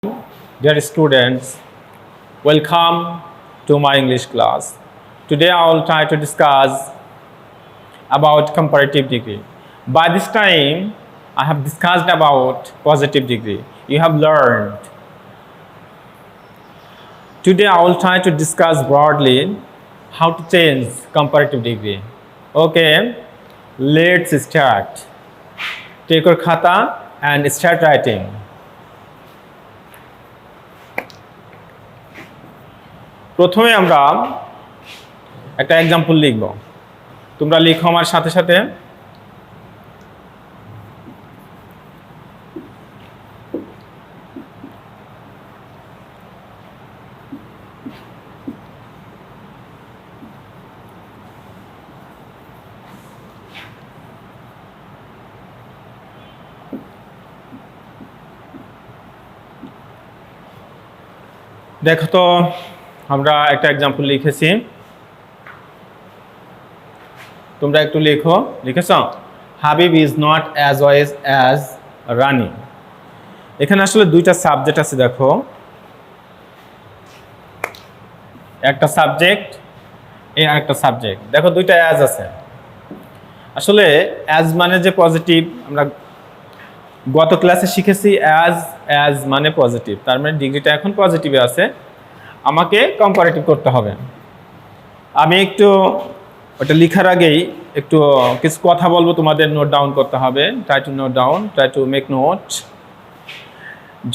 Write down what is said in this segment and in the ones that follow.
Dear students, welcome to my English class. Today I will try to discuss about comparative degree. By this time, I have discussed about positive degree. You have learned. Today I will try to discuss broadly how to change comparative degree. Okay, let's start. Take your khata and start writing. প্রথমে আমরা একটা example লিখব। তোমরা লিখো আমার সাথে সাথে। দেখো তো আমরা একটা एग्जांपल লিখেছি, তোমরা একটু লেখো। লিখেছো? Habib is not as wise as Rani. এখানে আসলে দুইটা সাবজেক্ট আছে। দেখো, একটা সাবজেক্ট আর একটা সাবজেক্ট। দেখো দুইটা অ্যাজ আছে। আসলে অ্যাজ মানে যে পজিটিভ, আমরা গত ক্লাসে শিখেছি অ্যাজ মানে পজিটিভ, তার মানে ডিগ্রিটা এখন পজিটিভে আছে, আমাকে কম্পারেটিভ করতে হবে। আমি একটু ওটা লেখার আগেই একটু কিছু কথা বলবো, তোমাদের নোট ডাউন করতে হবে। Try to note down, try to make note.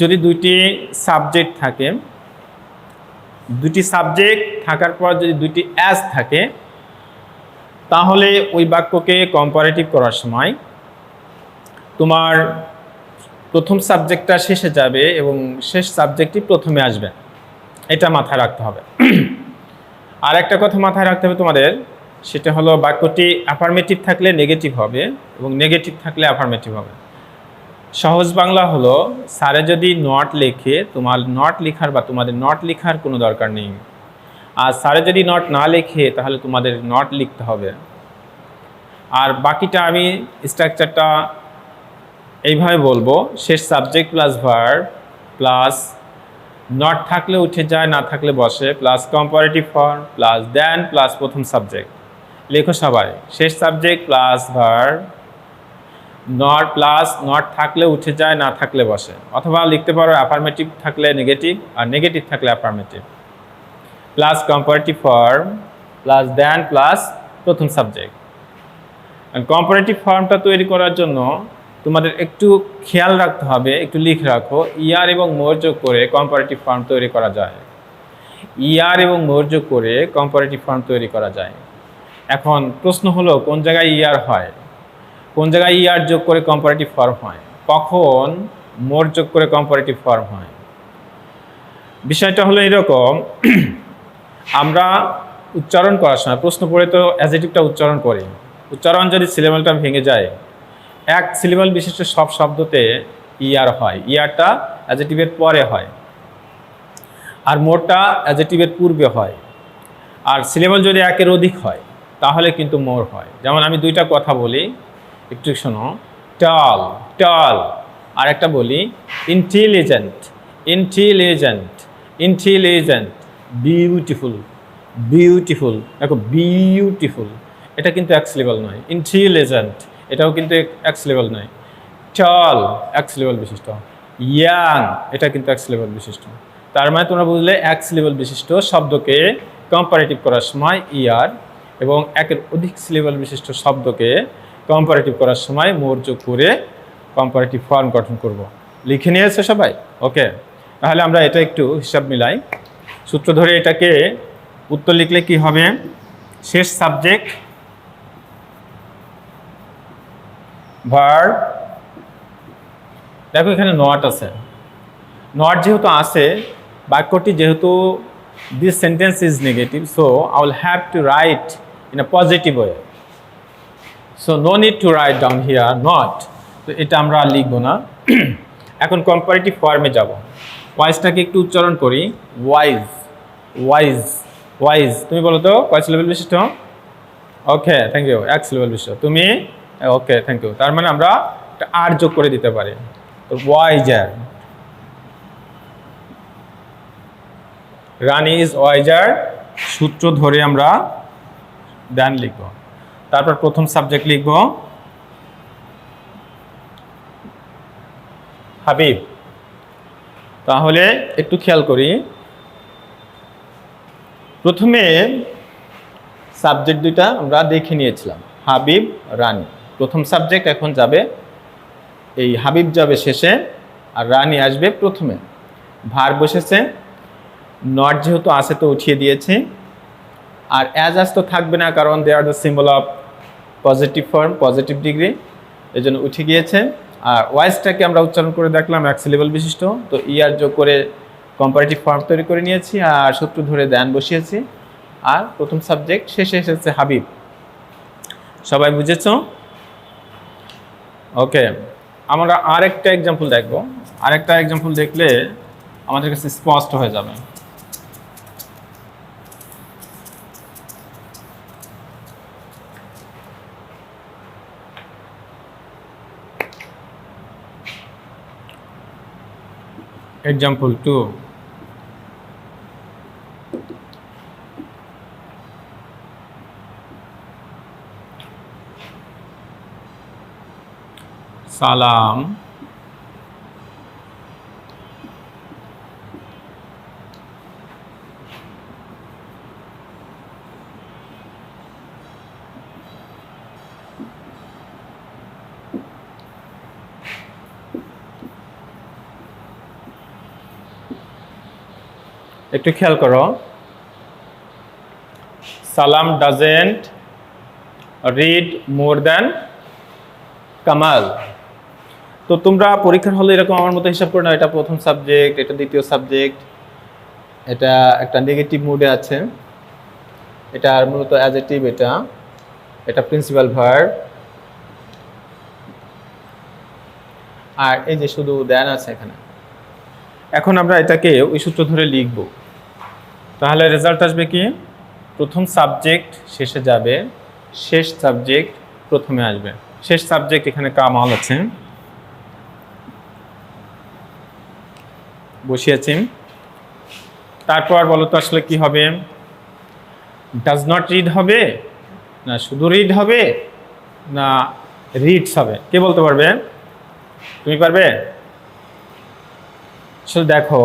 যদি দুইটি সাবজেক্ট থাকে, দুটি সাবজেক্ট থাকার পর যদি দুইটি অ্যাজ থাকে, তাহলে ওই বাক্যকে কম্পারেটিভ করার সময় তোমার প্রথম সাবজেক্টটা শেষে যাবে এবং শেষ সাবজেক্টটি প্রথমে আসবে। এটা মাথায় রাখতে হবে। আর একটা কথা মাথায় রাখতে হবে তোমাদের, সেটা হলো বাক্যটি অ্যাফার্মেটিভ থাকলে নেগেটিভ হবে এবং নেগেটিভ থাকলে অ্যাফার্মেটিভ হবে। সহজ বাংলা হলো, স্যারে যদি নট লেখে, তোমার নট লেখার বা তোমাদের নট লেখার কোনো দরকার নেই। আর স্যারে যদি নট না লেখে, তাহলে তোমাদের নট লিখতে হবে। আর বাকিটা আমি স্ট্রাকচারটা এইভাবে বলবো, শেষ subject plus verb plus not থাকলে উঠে যায়, না থাকলে বসে, plus comparative form plus than plus প্রথম সাবজেক্ট। লেখো সবাই, শেষ subject plus verb, not plus not থাকলে উঠে যায়, না থাকলে বসে। অথবা লিখতে পারো অ্যাফার্মেটিভ থাকলে নেগেটিভ আর নেগেটিভ থাকলে affirmative, plus comparative form plus than plus প্রথম সাবজেক্ট। কম্পারেটিভ ফর্মটা তৈরি করার জন্য তোমাদের একটু খেয়াল রাখতে হবে, একটু লিখে রাখো, ইয়ার এবং মোর যোগ করে কম্পারেটিভ ফর্ম তৈরি করা যায়। ইয়ার এবং মোর যোগ করে কম্পারেটিভ ফর্ম তৈরি করা যায়। এখন প্রশ্ন হলো, কোন জায়গায় ইয়ার হয়, কোন জায়গায় ইয়ার যোগ করে কম্পারেটিভ ফর্ম হয়, কখন মোর যোগ করে কম্পারেটিভ ফর্ম হয়। বিষয়টা হলো এরকম, আমরা উচ্চারণ করার সময় প্রশ্ন পড়ে তো অ্যাডজেক্টিভটা উচ্চারণ করি। উচ্চারণ যদি সিলেবলটা ভেঙে যায়, এক সিলেবল বিশিষ্ট সব শব্দতে ইয়ার হয়, ইয়ারটা অ্যাডজেক্টিভের পরে হয়, আর মোরটা অ্যাডজেক্টিভের পূর্বে হয়। আর সিলেবল যদি একের অধিক হয়, তাহলে কিন্তু মোর হয়। যেমন আমি দুইটা কথা বলি, একটু শোনো। টল, টল। আর একটা বলি intelligent, intelligent, intelligent. Beautiful, beautiful. দেখো বিউটিফুল, এটা কিন্তু এক সিলেবল নয়। ইন্টেলিজেন্ট, এটাও কিন্তু এক সিলেবল নয়। টল এক সিলেবল বিশিষ্ট। ইয়াং, এটা কিন্তু এক সিলেবল বিশিষ্ট। তার মানে তোমরা বুঝলে এক সিলেবল বিশিষ্ট শব্দকে কম্পারেটিভ করার সময় ইয়ার, এবং একের অধিক সিলেবল বিশিষ্ট শব্দকে কম্পারেটিভ করার সময় মোর যোগ করে কম্পারেটিভ ফর্ম গঠন করব। লিখে নিয়েছে সবাই? ওকে, তাহলে আমরা এটা একটু হিসাব মিলাই। সূত্র ধরে এটাকে উত্তর লিখলে কি হবে, শেষ সাবজেক্ট ভার্ব। দেখো এখানে নট আছে, নট যেহেতু আছে, বাক্যটি যেহেতু this sentence is negative, so I will have to write in a positive way. So no need to write down here not, তো এটা আমরা আর লিখবো না। এখন কম্পারেটিভ ফর্মে যাব। ওয়াইজটাকে একটু উচ্চারণ করি, ওয়াইজ, ওয়াইজ, ওয়াইজ। তুমি বলো তো কয় সিলেবল বিশিষ্ট? ওকে, থ্যাংক ইউ। এক সিলেবল বিশিষ্ট। তুমি? ওকে, থ্যাংক ইউ। তার মানে আমরা একটা আর যোগ করে দিতে পারি, তো ওয়াইজার, রানী ইজ ওয়াইজার, সূত্র ধরে আমরা দেন লিখব। তারপর প্রথম সাবজেক্ট লিখব হাবিব। তাহলে একটু খেয়াল করি, প্রথমে সাবজেক্ট দুইটা আমরা দেখে নিয়েছিলাম, হাবিব, রানী। প্রথম সাবজেক্ট এখন যাবে, এই হাবিব যাবে শেষে আর রানী আসবে প্রথমে। ভার বসেছে, নট যেহেতু আছে তো উঠিয়ে দিয়েছি, আর অ্যাজ আস তো থাকবে না, কারণ they are the symbol of positive form, positive degree, এই জন্য উঠে গিয়েছে। আর ওয়াইসটাকে আমরা উচ্চারণ করে দেখলাম এক সিলেবল বিশিষ্ট, তো ইয়ার যোগ করে কম্পারেটিভ ফর্ম তৈরি করে নিয়েছি আর সূত্র ধরে দেন বসিয়েছি। আর প্রথম সাবজেক্ট শেষে এসেছে হাবিব। সবাই বুঝেছো? ওকে, আমরা আরেকটা এক্সাম্পল দেখব। আরেকটা এক্সাম্পল দেখলে আমাদের কাছে স্পষ্ট হয়ে যাবে। Example 2. সালাম একটু খেয়াল করো, সালাম doesn't read more than Kamal. তো তোমরা পরীক্ষার হলে এরকম আমার মতো হিসাব করে নাও, এটা প্রথম সাবজেক্ট, এটা দ্বিতীয় সাবজেক্ট, এটা একটা নেগেটিভ মুডে আছে, এটা মূলত অ্যাডজেক্টিভ, এটা প্রিন্সিপাল ভার্ব, আর এই যে শুধু দেন আছে এখানে। এখন আমরা এটাকে ওই সূত্র ধরে লিখব। তাহলে রেজাল্ট আসবে কি, প্রথম সাবজেক্ট শেষে যাবে, শেষ সাবজেক্ট প্রথমে আসবে। শেষ সাবজেক্ট এখানে কামাল আছে, বসিয়েছি। তারপর বলো তো আসলে কি হবে, ডাজ নট রিড হবে, না শুধু রিড হবে, না রিডস হবে? কে বলতে পারবে? তুমি পারবে? আসলে দেখো,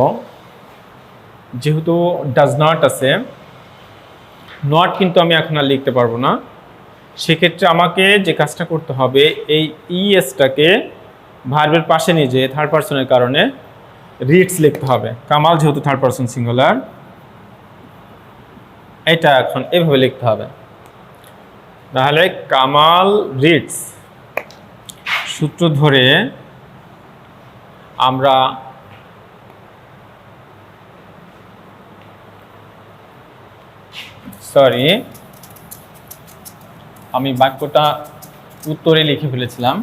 যেহেতু ডাজ নট আছে, নট কিন্তু আমি এখন আর লিখতে পারবো না। সেক্ষেত্রে আমাকে যে কাজটা করতে হবে, এই ইএসটাকে ভার্বের পাশে নিয়ে যেয়ে থার্ড পারসনের কারণে রিডস লিখতে হবে। কামাল যেহেতু থার্ড পারসন সিঙ্গুলার, এটা এখন এভাবে লিখতে হবে। তাহলে কামাল রিডস, সূত্র ধরে আমরা আমি বাক্যটা উত্তরে লিখে ফেলেছিলাম।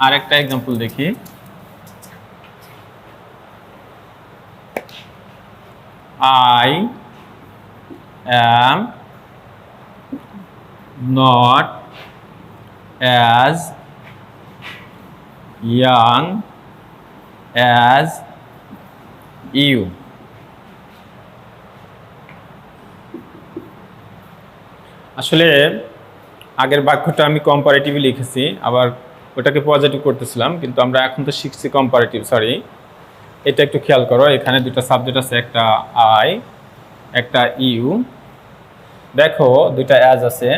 আর একটা এক্সাম্পল দেখি। I am not as young as you. আসলে আগের বাক্যটা আমি কম্পারেটিভলি লিখেছি, আবার ওটাকে পজিটিভ করতেছিলাম, কিন্তু আমরা এখন তো শিখছি কম্পারেটিভ। এটা একটু খেয়াল করো, এখানে দুটো সাবজেক্ট আছে, একটা আই, একটা ইউ। দেখো দুইটা অ্যাজ আছে,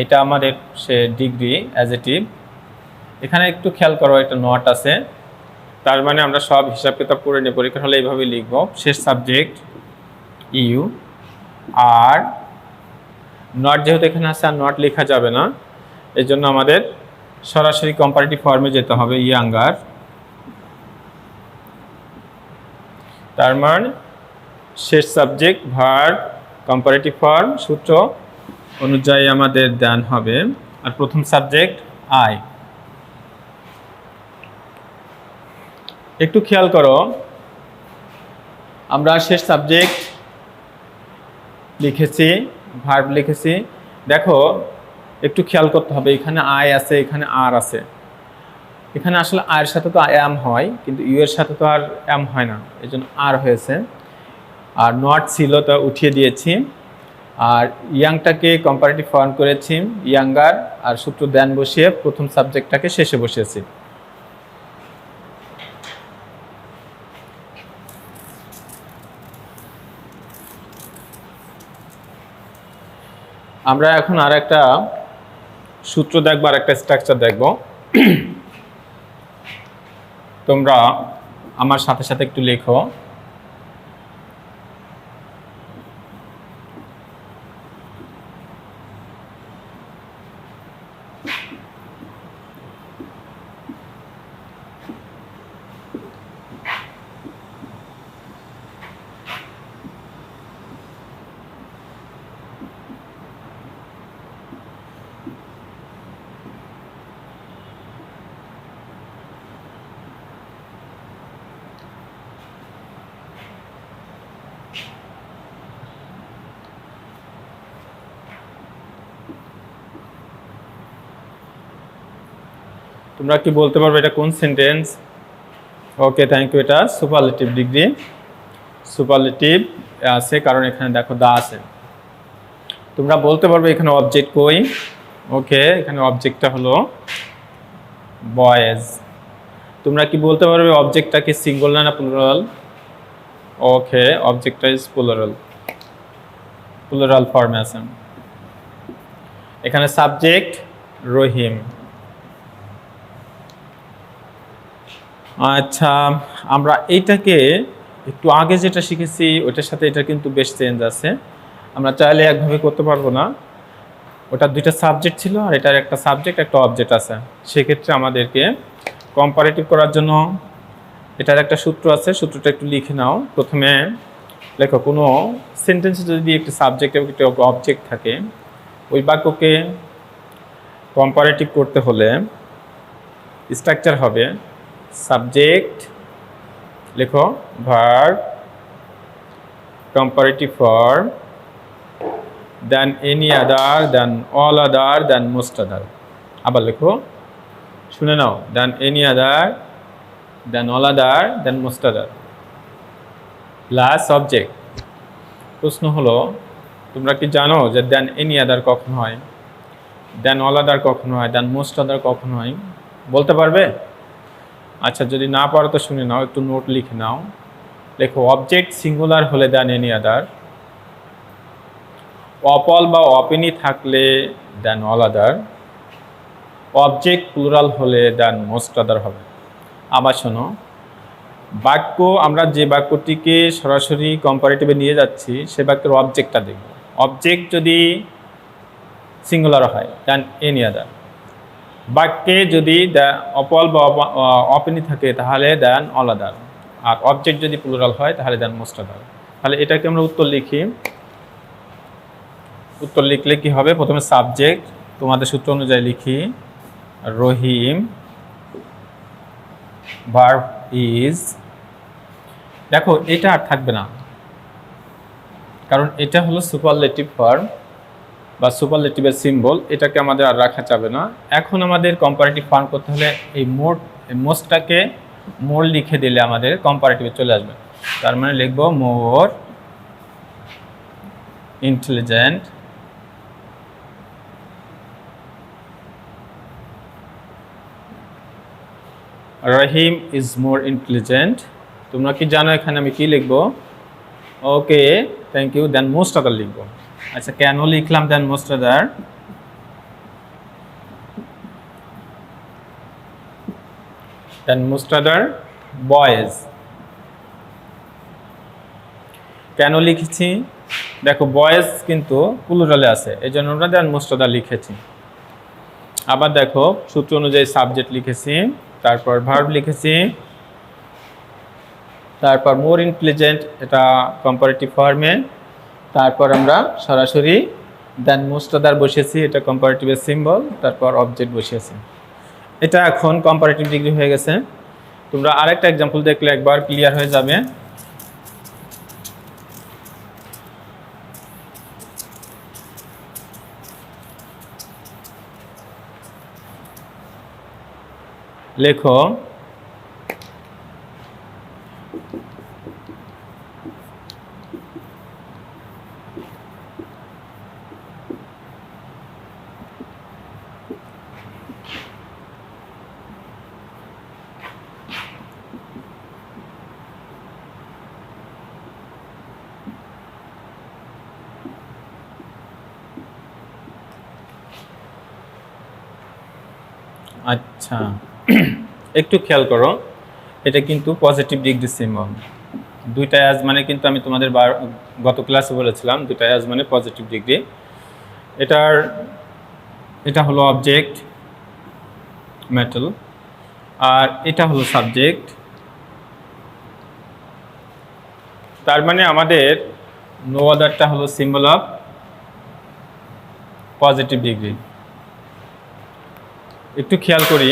এটা আমাদের সে ডিগ্রি অ্যাডজেক্টিভ। এখানে একটু খেয়াল করো, এটা নট আছে, তার মানে আমরা সব হিসাব কিতাব করে নিয়ে পরীক্ষার হলে এইভাবে লিখব, শেষ সাবজেক্ট ইউ, আর নট যেহেতু এখানে আছে আর নট লেখা যাবে না, এই জন্য আমাদের সরাসরি কম্পারেটিভ ফর্মে যেতে হবে, ইয়াঙ্গার। তার মানে শেষ সাবজেক্ট ভার্ব কম্পারেটিভ ফর্ম সূত্র অনুযায়ী আমাদের দেন হবে, আর প্রথম সাবজেক্ট আই। একটু খেয়াল করো, আমরা শেষ সাবজেক্ট লিখেছি, ভার্ব লিখেছি। দেখো একটু খেয়াল করতে হবে, এখানে আই আছে, এখানে আর আছে। এখানে আসলে আয়ের সাথে তো এম হয়, কিন্তু ইউ এর সাথে তো আর এম হয় না, এই জন্য আর হয়েছে। আর নট ছিল তা উঠিয়ে দিয়েছি, আর ইয়াংটাকে কম্পারেটিভ ফর্ম করেছি ইয়াঙ্গার, আর সূত্র দেন বসিয়ে প্রথম সাবজেক্টটাকে শেষে বসিয়েছি। আমরা এখন আর একটা সূত্র দেখবো, আর একটা স্ট্রাকচার দেখব। তোমরা আমার সাথে সাথে একটু লেখো। তোমরা কি বলতে পারবে এটা কোন সেন্টেন্স? Okay, thank you. এটা সুপারলেটিভ ডিগ্রি, সুপারলেটিভ আছে কারণ এখানে দেখো দা আছে। তোমরা বলতে পারবে এখানে অবজেক্ট কই? ওকে, এখানে অবজেক্টটা হলো বয়েজ। তোমরা কি বলতে পারবে অবজেক্টটা কি সিঙ্গুলার না প্লুরাল? ওকে, অবজেক্টটা ইজ প্লুরাল, প্লুরাল ফর্মে আছে। এখানে সাবজেক্ট রহিম। আচ্ছা, আমরা এইটাকে একটু আগে যেটা শিখেছি ওইটার সাথে এটা কিন্তু বেশ চেঞ্জ আছে। আমরা চাইলে একভাবে করতে পারবো না, ওটা দুইটা সাবজেক্ট ছিল আর এটার একটা সাবজেক্ট একটা অবজেক্ট আছে। সেক্ষেত্রে আমাদেরকে কম্পারেটিভ করার জন্য এটার একটা সূত্র আছে, সূত্রটা একটু লিখে নাও। প্রথমে লেখো, কোনো সেন্টেন্সে যদি একটা সাবজেক্ট এবং একটা অবজেক্ট থাকে, ওই বাক্যকে কম্পারেটিভ করতে হলে স্ট্রাকচার হবে সাবজেক্ট, লেখো verb, comparative form, than any other, than all other, than most other। আবার লেখো, শুনে নাও, than any other, than all other, than most other plus object. প্রশ্ন হলো, তোমরা কি জানো যে than any other কখন হয়, than all other কখন হয়, than most other কখন হয়? বলতে পারবে? আচ্ছা, যদি না পারো তো শুনে নাও, একটু নোট লিখে নাও। লেখো, অবজেক্ট সিঙ্গুলার হলে দেন এনি আদার, অপল বা অপেনি থাকলে দেন অল আদার, অবজেক্ট প্লুরাল হলে দেন মোস্ট আদার হবে। আবার শোনো, বাক্য আমরা যে বাক্যটিকে সরাসরি কম্পারেটিভে নিয়ে যাচ্ছি সে বাক্যের অবজেক্টটা দেখব। অবজেক্ট যদি সিঙ্গুলার হয় দেন এনি আদার, বাক্যে যদি অপল বা অপেনি থাকে তাহলে দেন অল আদার, আর অবজেক্ট যদি প্লুরাল হয় তাহলে দেন মোস্ট আদার। তাহলে এটাকে আমরা উত্তর লিখি। উত্তর লিখলে কি হবে? প্রথমে সাবজেক্ট তোমাদের সূত্র অনুযায়ী লিখি, রহিম, ভার্ব ইজ। দেখো, এটা আর থাকবে না, কারণ এটা হলো সুপারলেটিভ ফর্ম বা সুপারলেটিভের সিম্বল, এটাকে আমাদের আর রাখা যাবে না। এখন আমাদের কম্পারেটিভ ফর্ম করতে হলে এই মোস্টটাকে মোর লিখে দিলে আমাদের কম্পারেটিভে চলে আসবে। তার মানে লিখব more intelligent, Rahim is more intelligent. তোমরা কি জানো এখানে আমি কি লিখব? Okay, thank you. Than most other লিখব। আচ্ছা, কেন লিখলাম than most other? Than most other boys. কেন লিখেছি? দেখো, বয়েজ কিন্তু প্লুরালে আছে, এই জন্য আমরা দেন মোস্ট আদার লিখেছি। আবার দেখো, সূত্র অনুযায়ী সাবজেক্ট লিখেছি, তারপর ভার্ব লিখেছি, তারপর মোর ইন্টেলিজেন্ট এটা কম্পারেটিভ ফর্মে, তারপর আমরা সরাসরি দেন মোস্ট আদার বসিয়েছি, এটা কম্পারেটিভের সিম্বল, তারপর অবজেক্ট বসিয়েছি। এটা এখন কম্পারেটিভ ডিগ্রি হয়ে গেছে। তোমরা আরেকটা এক্সাম্পল দেখলে একবার ক্লিয়ার হয়ে যাবে। লেখো, আচ্ছা, একটু খেয়াল করো, এটা কিন্তু পজিটিভ ডিগ্রি সিম্বল। দুইটা অ্যাজ মানে কিন্তু আমি তোমাদের গত ক্লাসে বলেছিলাম দুইটা অ্যাজ মানে পজিটিভ ডিগ্রি। এটা হলো অবজেক্ট মেটাল, আর এটা হলো সাবজেক্ট। তার মানে আমাদের নো আদারটা হলো সিম্বল অফ পজিটিভ ডিগ্রি। একটু খেয়াল করি,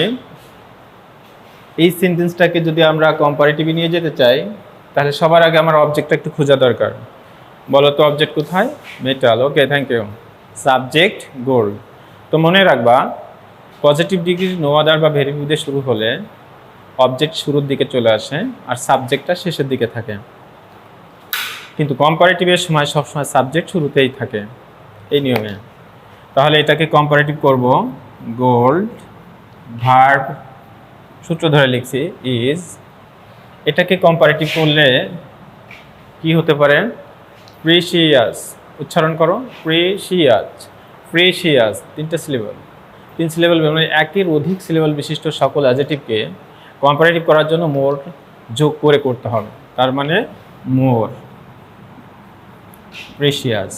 এই সেন্টেন্সটাকে যদি আমরা কম্পারেটিভে নিয়ে যেতে চাই তাহলে সবার আগে আমার অবজেক্টটা একটু খোঁজা দরকার। বলো তো অবজেক্ট কোথায়? Metal. Okay, thank you. Subject gold. তো মনে রাখবা, পজিটিভ ডিগ্রি নো আদার বা ভেরি ফিউ দিয়ে শুরু হলে অবজেক্ট শুরুর দিকে চলে আসে আর সাবজেক্টটা শেষের দিকে থাকে, কিন্তু কম্পারেটিভের সময় সবসময় সাবজেক্ট শুরুতেই থাকে, এই নিয়মে। তাহলে এটাকে কম্পারেটিভ করব, গোল্ড ভার্ব সূত্র ধরে লিখছি ইজ। এটাকে কম্পারেটিভ করলে কি হতে পারে? প্রিসিয়াস। উচ্চারণ করো, প্রিসিয়াস। প্রিসিয়াস তিনটা সিলেবল, তিন সিলেবল মানে একের অধিক সিলেবল বিশিষ্ট সকল অ্যাডজেক্টিভকে কম্পারেটিভ করার জন্য মোর যোগ করে করতে হবে। তার মানে মোর, প্রিসিয়াস।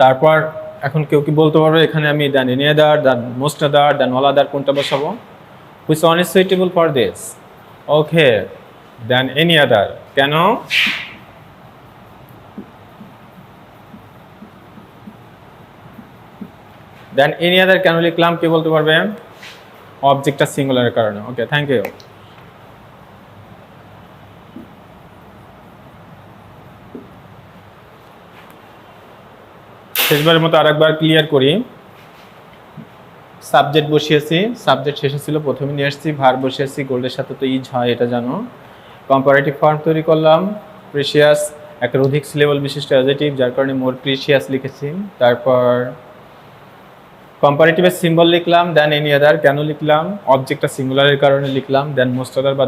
তারপর এখন কেউ কি বলতে পারবে এখানে আমি than any other, than most other, than all other কোনটা বসাবো? Which one is suitable for this? Okay, than any other. কেন? দেন এনি আদার কেন লিখলাম কে বলতে পারবে? অবজেক্টটা সিঙ্গুলারের কারণে। ওকে, থ্যাংক ইউ। শেষবারের মতো আরেকবার ক্লিয়ার করি। সাবজেক্ট বসিয়েছি, সাবজেক্ট শেষে ছিল, প্রথমে নিয়ে আসছি। ভার্ব বসিয়েছি, গোল্ডের সাথে তো ইজ হয়, এটা জানো। কম্পারেটিভ ফর্ম তৈরি করলাম, প্রিসিয়াস একটা অধিক সিলেবল বিশিষ্ট অ্যাডজেক্টিভ, যার কারণে মোর প্রিসিয়াস লিখেছি। তারপর কম্পারেটিভের সিম্বল লিখলাম, দেন এনি আদার কেন লিখলাম? অবজেক্টটা সিঙ্গুলারের কারণে লিখলাম। দেন মোস্ট আদার বা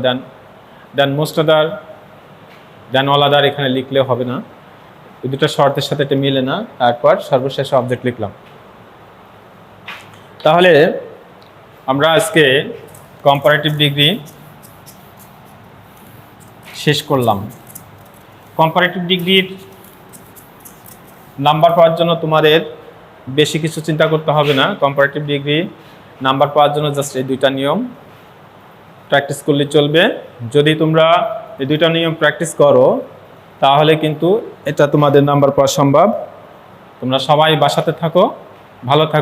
দেন মোস্ট আদার, দেন অল আদার এখানে লিখলেও হবে না, এই দুটো শর্তের সাথে এটা মিলে না। তারপর সর্বশেষ অবজেক্ট লিখলাম। তাহলে আমরা আজকে কম্পারেটিভ ডিগ্রি শেষ করলাম। কম্পারেটিভ ডিগ্রির নাম্বার পাওয়ার জন্য তোমাদের বেশি কিছু চিন্তা করতে হবে না। কম্পারেটিভ ডিগ্রি নাম্বার পাওয়ার জন্য জাস্ট এই দুইটা নিয়ম প্র্যাকটিস করলে চলবে। যদি তোমরা এই দুইটা নিয়ম প্র্যাকটিস করো তাহলে কিন্তু এটা তোমাদের নাম্বার পাওয়া সম্ভব। তোমরা সবাই বাসাতে থাকো, ভালো থাকো।